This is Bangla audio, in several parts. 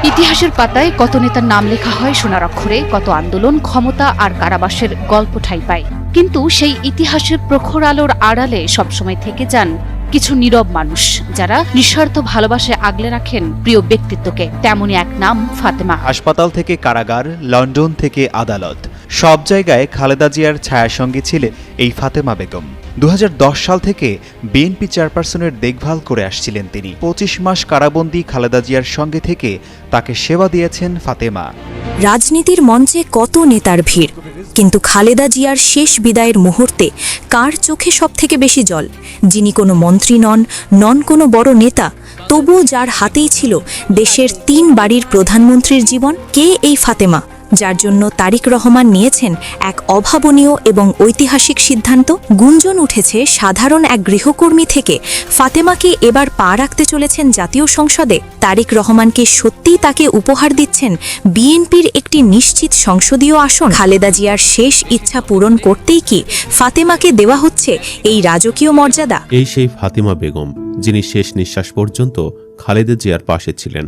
ইতিহাসের পাতায় কত নেতার নাম লেখা হয় সোনার অক্ষরে, কত আন্দোলন, ক্ষমতা আর কারাবাসের গল্প ঠাঁই পায়। কিন্তু সেই ইতিহাসের প্রখর আলোর আড়ালে সবসময় থেকে যান কিছু নীরব মানুষ, যারা নিঃস্বার্থ ভালোবাসায় আগলে রাখেন প্রিয় ব্যক্তিত্বকে। তেমনই এক নাম ফাতেমা। হাসপাতাল থেকে কারাগার, লন্ডন থেকে আদালত, সব জায়গায় খালেদা জিয়ার ছায়াসঙ্গী ছিলেন এই ফাতেমা বেগম। 2010 সাল থেকে বিএনপি চেয়ারপারসনের দেখভাল করে আসছিলেন তিনি। 25 মাস কারাবন্দী খালেদা জিয়ার সঙ্গে থেকে তাকে সেবা দিয়েছেন ফাতেমা। রাজনীতির মঞ্চে কত নেতার ভিড়, কিন্তু খালেদা জিয়ার শেষ বিদায়ের মুহূর্তে কার চোখে সবথেকে বেশি জল? যিনি কোনো মন্ত্রী নন কোনো বড় নেতা, তবুও যার হাতেই ছিল দেশের 3 বাড়ির প্রধানমন্ত্রীর জীবন। কে এই ফাতেমা, যার জন্য তারেক রহমান নিয়েছেন এক অভাবনীয় এবং ঐতিহাসিক সিদ্ধান্ত? গুঞ্জন উঠেছে সাধারণ এক গৃহকর্মী থেকে ফাতেমাকে এবার পা রাখতে চলেছেন জাতীয় সংসদে। তারেক রহমানকে সত্যিই তাকে উপহার দিচ্ছেন বিএনপির একটি নিশ্চিত সংসদীয় আসন। খালেদা জিয়ার শেষ ইচ্ছা পূরণ করতেই কি ফাতেমাকে দেওয়া হচ্ছে এই রাজকীয় মর্যাদা? এই সেই ফাতেমা বেগম, যিনি শেষ নিঃশ্বাস পর্যন্ত খালেদা জিয়ার পাশে ছিলেন।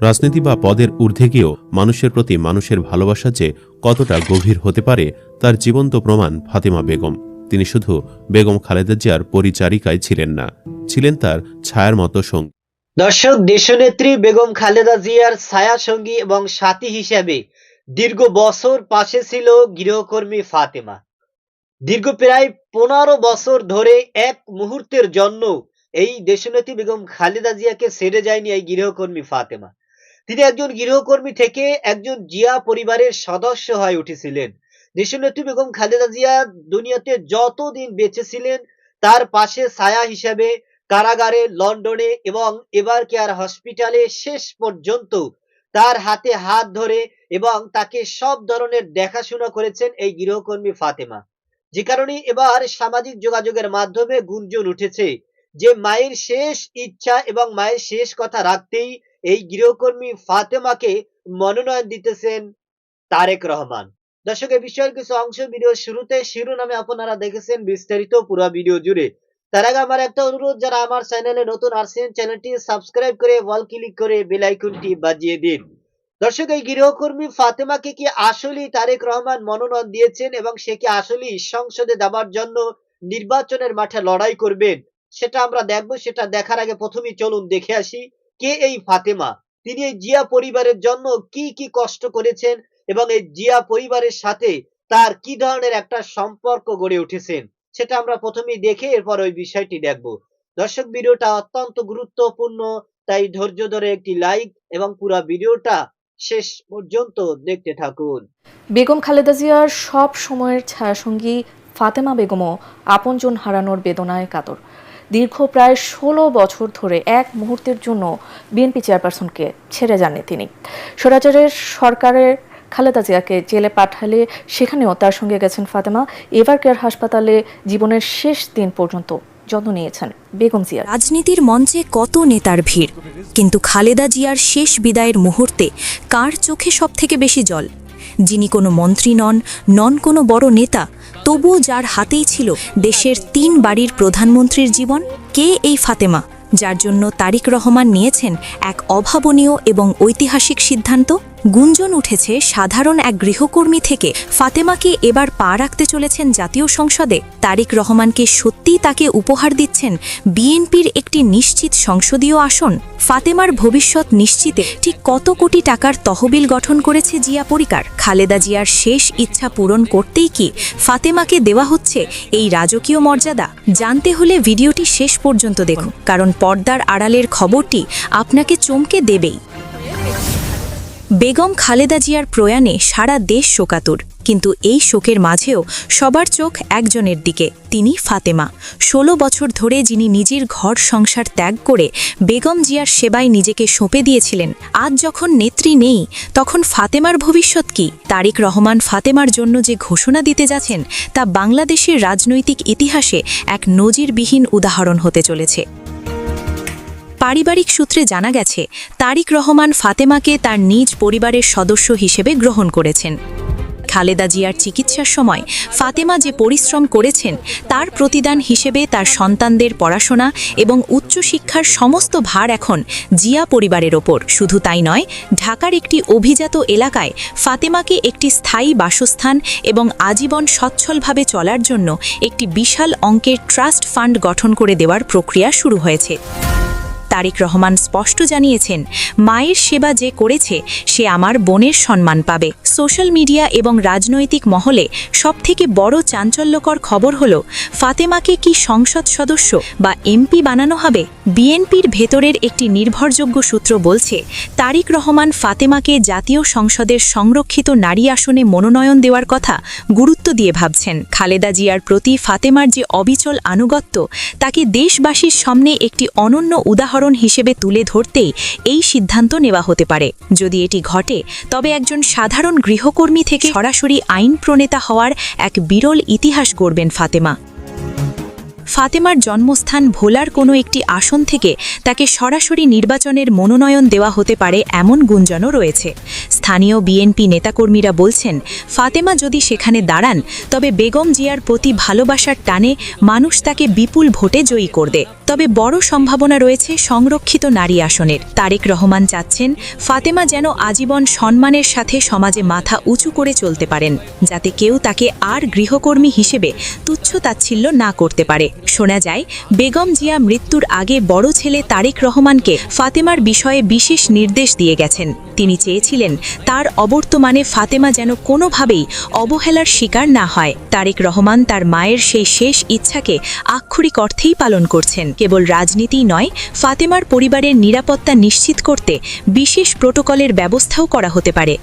রাজনীতি বা পদের ঊর্ধ্বে গিয়েও মানুষের প্রতি মানুষের ভালোবাসা যে কতটা গভীর হতে পারে তার জীবন্ত প্রমাণ ফাতেমা বেগম। তিনি শুধু বেগম খালেদা জিয়ার পরিচারিকায় ছিলেন না, ছিলেন তার ছায়ার মতো সঙ্গী। দর্শক, দেশনেত্রী বেগম খালেদা জিয়ার ছায়া সঙ্গী এবং সাথী হিসেবে দীর্ঘ বছর পাশে ছিল গৃহকর্মী ফাতেমা। দীর্ঘ প্রায় 15 বছর ধরে এক মুহূর্তের জন্য এই দেশনেত্রী বেগম খালেদা জিয়াকে ছেড়ে যায়নি এই গৃহকর্মী ফাতেমা। তিনি একজন গৃহকর্মী থেকে একজন জিয়া পরিবারের সদস্য হয়ে উঠেছিলেন। দেশনেত্রী বেগম খালেদা জিয়া দুনিয়াতে যতদিন বেঁচে ছিলেন তার পাশে ছায়া হিসেবে কারাগারে, লন্ডনে এবং এবার কেয়ার হসপিটালে শেষ পর্যন্ত তার হাতে হাত ধরে এবং তাকে সব ধরনের দেখাশোনা করেছেন এই গৃহকর্মী ফাতেমা। যে কারণে এবার সামাজিক যোগাযোগের মাধ্যমে গুঞ্জন উঠেছে যে মায়ের শেষ ইচ্ছা এবং মায়ের শেষ কথা রাখতেই এই গৃহকর্মী ফাতেমাকে মনোনয়ন দিতেছেন তারেক রহমান। দর্শক, এই বিষয়ের কিছু অংশ ভিডিওর শুরুতে শিরোনামে আপনারা দেখেছেন, বিস্তারিত পুরো ভিডিও জুড়ে। তার আগে আমার একটা অনুরোধ, যারা আমার চ্যানেলে নতুন আসছেন চ্যানেলটি সাবস্ক্রাইব করে অল ক্লিক করে বেল আইকনটি বাজিয়ে দিন। দর্শক, এই গৃহকর্মী ফাতেমাকে কি আসলেই তারেক রহমান মনোনয়ন দিয়েছেন এবং সে কি আসলেই সংসদে যাবার জন্য নির্বাচনের মাঠে লড়াই করবেন, সেটা আমরা দেখব। সেটা দেখার আগে প্রথমেই চলুন দেখে আসি কে এই ফাতেমা। তিনি এই জিয়া পরিবারের জন্য কি কি কষ্ট করেছেন এবং এই জিয়া পরিবারের সাথে তার কি ধরনের একটা সম্পর্ক গড়ে উঠেছেন, সেটা আমরা প্রথমেই দেখে এরপর ওই বিষয়টি দেখব। দর্শক, ভিডিওটা অত্যন্ত গুরুত্বপূর্ণ, তাই ধৈর্য ধরে একটি লাইক এবং পুরো ভিডিওটা শেষ পর্যন্ত দেখতে থাকুন। বেগম খালেদা জিয়ার সব সময়ের ছায়াসঙ্গী ফাতেমা বেগমও আপনজন হারানোর বেদনায় কাতর। দীর্ঘ প্রায় 16 বছর ধরে এক মুহূর্তের জন্য বিএনপি চেয়ারপারসনকে ছেড়ে যাননি তিনি। স্বৈরাচারের সরকারের খালেদা জিয়াকে জেলে পাঠালে সেখানেও তার সঙ্গে গেছেন ফাতেমা। এবার কেয়ার হাসপাতালে জীবনের শেষ দিন পর্যন্ত যত্ন নিয়েছেন বেগম জিয়া। রাজনীতির মঞ্চে কত নেতার ভিড়, কিন্তু খালেদা জিয়ার শেষ বিদায়ের মুহূর্তে কার চোখে সবথেকে বেশি জল? যিনি কোনো মন্ত্রী নন কোনো বড় নেতা, তবুও যার হাতেই ছিল দেশের 3 বাড়ির প্রধানমন্ত্রীর জীবন। কে এই ফাতেমা, যার জন্য তারেক রহমান নিয়েছেন এক অভাবনীয় এবং ঐতিহাসিক সিদ্ধান্ত? গুঞ্জন উঠেছে সাধারণ এক গৃহকর্মী থেকে ফাতেমাকে এবার পা রাখতে চলেছেন জাতীয় সংসদে। তারেক রহমানকে সত্যিই তাকে উপহার দিচ্ছেন বিএনপির একটি নিশ্চিত সংসদীয় আসন। ফাতেমার ভবিষ্যৎ নিশ্চিতে ঠিক কত কোটি টাকার তহবিল গঠন করেছে জিয়া পরিবার? খালেদা জিয়ার শেষ ইচ্ছা পূরণ করতেই কি ফাতেমাকে দেওয়া হচ্ছে এই রাজকীয় মর্যাদা? জানতে হলে ভিডিওটি শেষ পর্যন্ত দেখুন, কারণ পর্দার আড়ালের খবরটি আপনাকে চমকে দেবেই। বেগম খালেদা জিয়ার প্রয়াণে সারা দেশ শোকাতুর, কিন্তু এই শোকের মাঝেও সবার চোখ একজনের দিকে, তিনি ফাতেমা। 16 বছর ধরে যিনি নিজের ঘর সংসার ত্যাগ করে বেগম জিয়ার সেবায় নিজেকে সঁপে দিয়েছিলেন, আজ যখন নেত্রী নেই তখন ফাতেমার ভবিষ্যৎ কি? তারেক রহমান ফাতেমার জন্য যে ঘোষণা দিতে যাচ্ছেন তা বাংলাদেশের রাজনৈতিক ইতিহাসে এক নজিরবিহীন উদাহরণ হতে চলেছে। পারিবারিক সূত্রে জানা গেছে, তারেক রহমান ফাতেমাকে তার নিজ পরিবারের সদস্য হিসেবে গ্রহণ করেছেন। খালেদা জিয়ার চিকিৎসার সময় ফাতেমা যে পরিশ্রম করেছেন তার প্রতিদান হিসেবে তার সন্তানদের পড়াশোনা এবং উচ্চশিক্ষার সমস্ত ভার এখন জিয়া পরিবারের ওপর। শুধু তাই নয়, ঢাকার একটি অভিজাত এলাকায় ফাতেমাকে একটি স্থায়ী বাসস্থান এবং আজীবন সচ্ছলভাবে চলার জন্য একটি বিশাল অঙ্কের ট্রাস্ট ফান্ড গঠন করে দেওয়ার প্রক্রিয়া শুরু হয়েছে। তারেক রহমান স্পষ্ট জানিয়েছেন, মায়ের সেবা যে করেছে সে আমার বোনের সম্মান পাবে। সোশ্যাল মিডিয়া এবং রাজনৈতিক মহলে সবথেকে বড় চাঞ্চল্যকর খবর হল ফাতেমাকে কি সংসদ সদস্য বা এমপি বানানো হবে। বিএনপির ভেতরের একটি নির্ভরযোগ্য সূত্র বলছে, তারেক রহমান ফাতেমাকে জাতীয় সংসদের সংরক্ষিত নারী আসনে মনোনয়ন দেওয়ার কথা গুরুত্ব দিয়ে ভাবছেন। খালেদা জিয়ার প্রতি ফাতেমার যে অবিচল আনুগত্য, তাকে দেশবাসীর সামনে একটি অনন্য উদাহরণ হিসেবে তুলে ধরতেই এই সিদ্ধান্ত নেওয়া হতে পারে। যদি এটি ঘটে, তবে একজন সাধারণ গৃহকর্মী থেকে সরাসরি আইন প্রণেতা হওয়ার এক বিরল ইতিহাস গড়বেন ফাতেমা। ফাতেমার জন্মস্থান ভোলার কোনো একটি আসন থেকে তাকে সরাসরি নির্বাচনের মনোনয়ন দেওয়া হতে পারে এমন গুঞ্জনও রয়েছে। স্থানীয় বিএনপি নেতাকর্মীরা বলছেন, ফাতেমা যদি সেখানে দাঁড়ান, তবে বেগম জিয়ার প্রতি ভালোবাসার টানে মানুষ তাকে বিপুল ভোটে জয়ী করবে। তবে বড় সম্ভাবনা রয়েছে সংরক্ষিত নারী আসনের। তারেক রহমান চাচ্ছেন ফাতেমা যেন আজীবন সম্মানের সাথে সমাজে মাথা উঁচু করে চলতে পারেন, যাতে কেউ তাকে আর গৃহকর্মী হিসেবে তুচ্ছ-তাচ্ছিল্য না করতে পারে। শোনা যায়, বেগম জিয়া মৃত্যুর আগে বড় ছেলে তারেক রহমানকে ফাতেমার বিষয়ে বিশেষ নির্দেশ দিয়ে গেছেন। তিনি চেয়েছিলেন তার অবর্তমানে ফাতেমা যেন কোনোভাবেই অবহেলার শিকার না হয়। তারেক রহমান তার মায়ের সেই শেষ ইচ্ছাকে আক্ষরিক অর্থেই পালন করছেন। কেবল রাজনীতিই নয়, ফাতেমার পরিবারের নিরাপত্তা নিশ্চিত করতে বিশেষ প্রোটোকলের ব্যবস্থাও করা হতে পারে।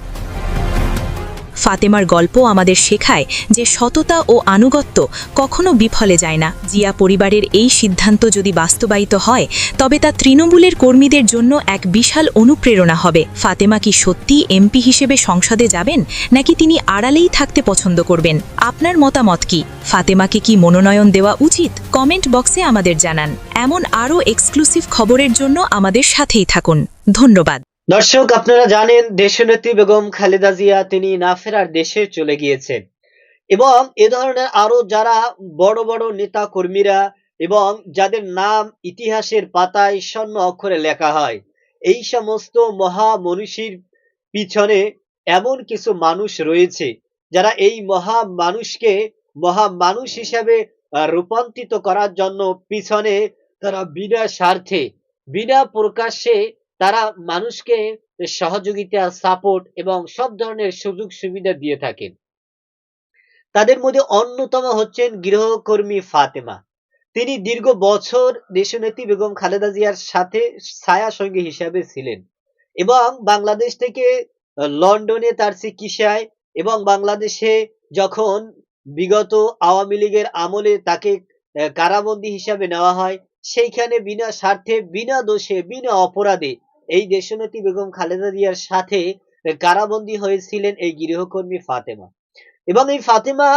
ফাতেমার গল্প আমাদের শেখায় যে সততা ও আনুগত্য কখনো বিফলে যায় না। জিয়া পরিবারের এই সিদ্ধান্ত যদি বাস্তবায়িত হয়, তবে তা তৃণমূলের কর্মীদের জন্য এক বিশাল অনুপ্রেরণা হবে। ফাতেমা কি সত্যি এমপি হিসেবে সংসদে যাবেন, নাকি তিনি আড়ালেই থাকতে পছন্দ করবেন? আপনার মতামত কি? ফাতেমাকে কি মনোনয়ন দেওয়া উচিত? কমেন্ট বক্সে আমাদের জানান। এমন আরও এক্সক্লুসিভ খবরের জন্য আমাদের সাথেই থাকুন। ধন্যবাদ। দর্শক, আপনারা জানেন দেশনেত্রী বেগম খালেদা জিয়া তিনি না ফেরার দেশে চলে গিয়েছেন এবং এ ধরনের আরো যারা বড় বড় নেতা কর্মীরা এবং যাদের নাম ইতিহাসের পাতায় স্বর্ণ অক্ষরে লেখা হয়, এই সমস্ত মহা মনীষীর পিছনে এমন কিছু মানুষ রয়েছে যারা এই মহা মানুষকে মহা মানুষ হিসাবে রূপান্তরিত করার জন্য পিছনে তারা বিনা স্বার্থে বিনা প্রকাশ্যে তারা মানুষকে সহযোগিতা, সাপোর্ট এবং সব ধরনের সুযোগ সুবিধা দিয়ে থাকেন। তাদের মধ্যে অন্যতম হচ্ছেন গৃহকর্মী ফাতেমা। তিনি দীর্ঘ বছর দেশনেত্রী বেগম খালেদা জিয়ার সাথে ছায়া সঙ্গী হিসাবে ছিলেন এবং বাংলাদেশ থেকে লন্ডনে তার চিকিৎসায় এবং বাংলাদেশে যখন বিগত আওয়ামী লীগের আমলে তাকে কারাবন্দী হিসাবে নেওয়া হয়, সেইখানে বিনা স্বার্থে, বিনা দোষে, বিনা অপরাধে এই দেশনেত্রী বেগম খালেদা জিয়ার সাথে কারাবন্দী হয়েছিলেন এই গৃহকর্মী ফাতেমা। এবং এই ফাতেমা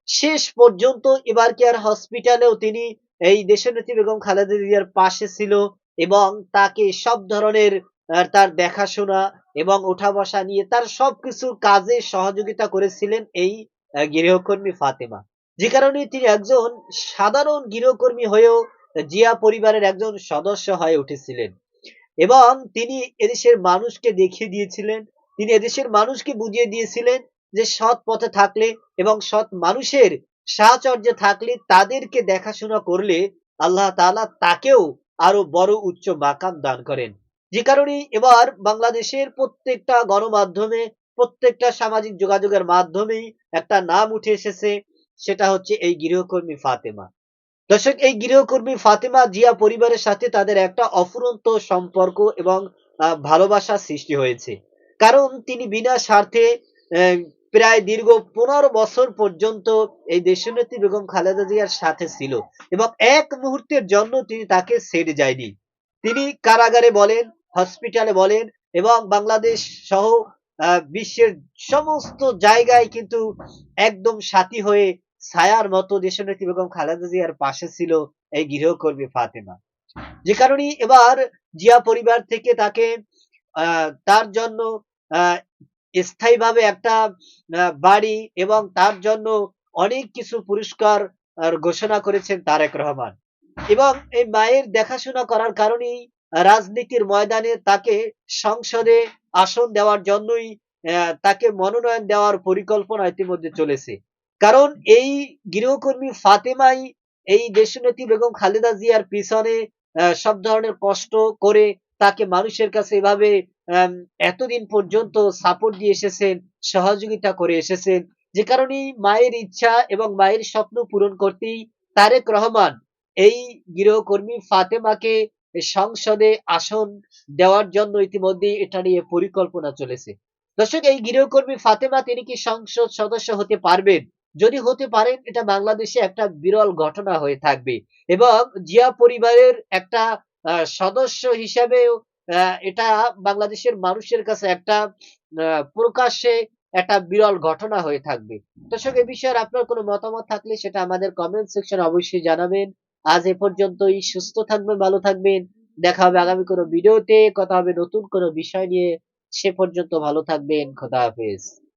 শেষ পর্যন্ত এবার কেয়ার হসপিটালেও তিনি এই দেশনেত্রী বেগম খালেদা জিয়ার পাশে ছিল এবং তাকে সব ধরনের তার দেখাশোনা এবং ওঠা বসা নিয়ে তার সবকিছু কাজে সহযোগিতা করেছিলেন এই গৃহকর্মী ফাতেমা। যে কারণে তিনি একজন সাধারণ গৃহকর্মী হয়েও জিয়া পরিবারের একজন সদস্য হয়ে উঠেছিলেন এবং তিনি এদেশের মানুষকে দেখিয়ে দিয়েছিলেন, তিনি এদেশের মানুষকে বুঝিয়ে দিয়েছিলেন যে সৎ পথে থাকলে এবং সৎ মানুষের সাহচর্যে থাকলে, তাদেরকে দেখাশোনা করলে আল্লাহ তাআলা তাকেও আরো বড় উচ্চ মাকাম দান করেন। যে কারণে এবার বাংলাদেশের প্রত্যেকটা গণমাধ্যমে, প্রত্যেকটা সামাজিক যোগাযোগের মাধ্যমেই একটা নাম উঠে এসেছে, সেটা হচ্ছে এই গৃহকর্মী ফাতেমা। দর্শক, এই গৃহকর্মী ফাতেমা জিয়া পরিবারের সাথে তাদের একটা অফুরন্ত সম্পর্ক এবং ভালোবাসা সৃষ্টি হয়েছে, কারণ তিনি বিনা স্বার্থে প্রায় দীর্ঘ 15 বছর পর্যন্ত এই দেশনেত্রী বেগম খালেদা জিয়ার সাথে ছিল এবং এক মুহূর্তের জন্য তিনি তাকে ছেড়ে যায়নি। তিনি কারাগারে বলেন, হসপিটালে বলেন এবং বাংলাদেশ সহ বিশ্বের সমস্ত জায়গায় কিন্তু একদম সাথী হয়ে ছায়ার মতো দেশনেত্রী বেগম খালেদা জিয়ার পাশে ছিল এই গৃহকর্মী ফাতেমা। যে কারণে এবার জিয়া পরিবার থেকে তাকে তার জন্য স্থায়ীভাবে একটা বাড়ি এবং তার জন্য অনেক কিছু পুরস্কার ঘোষণা করেছেন তারেক রহমান। এবং এই মায়ের দেখাশোনা করার কারণেই রাজনীতির ময়দানে তাকে সংসদে আসন দেওয়ার জন্যই তাকে মনোনয়ন দেওয়ার পরিকল্পনা ইতিমধ্যে চলেছে। কারণ এই গৃহকর্মী ফাতেমাই এই দেশনেত্রী বেগম খালেদা জিয়ার পিছনে সব ধরনের কষ্ট করে তাকে মানুষের কাছে এভাবে আম এতদিন পর্যন্ত সাপোর্ট দিয়ে এসেছেন, সহযোগিতা করে এসেছেন। যে কারণেই মায়ের ইচ্ছা এবং মায়ের স্বপ্ন পূরণ করতেই তারেক রহমান এই গৃহকর্মী ফাতেমাকে সংসদে আসন দেওয়ার জন্য ইতিমধ্যেই এটা নিয়ে পরিকল্পনা চলেছে। দর্শক, এই গৃহকর্মী ফাতেমা তিনি কি সংসদ সদস্য হতে পারবেন? যদি হতে পারেন, এটা বাংলাদেশে একটা বিরল ঘটনা হয়ে থাকবে এবং জিয়া পরিবারের একটা সদস্য হিসাবেও এটা বাংলাদেশের মানুষের কাছে একটা প্রকাশ্যে একটা বিরল ঘটনা হয়ে থাকবে। দর্শক, এ বিষয়ে আপনার কোনো মতামত থাকলে সেটা আমাদের কমেন্ট সেকশনে অবশ্যই জানাবেন। আজ এ পর্যন্তই। সুস্থ থাকবেন, ভালো থাকবেন। দেখা হবে আগামী কোনো ভিডিওতে। কথা হবে নতুন কোনো বিষয় নিয়ে। সে পর্যন্ত ভালো থাকবেন। খোদা হাফেজ।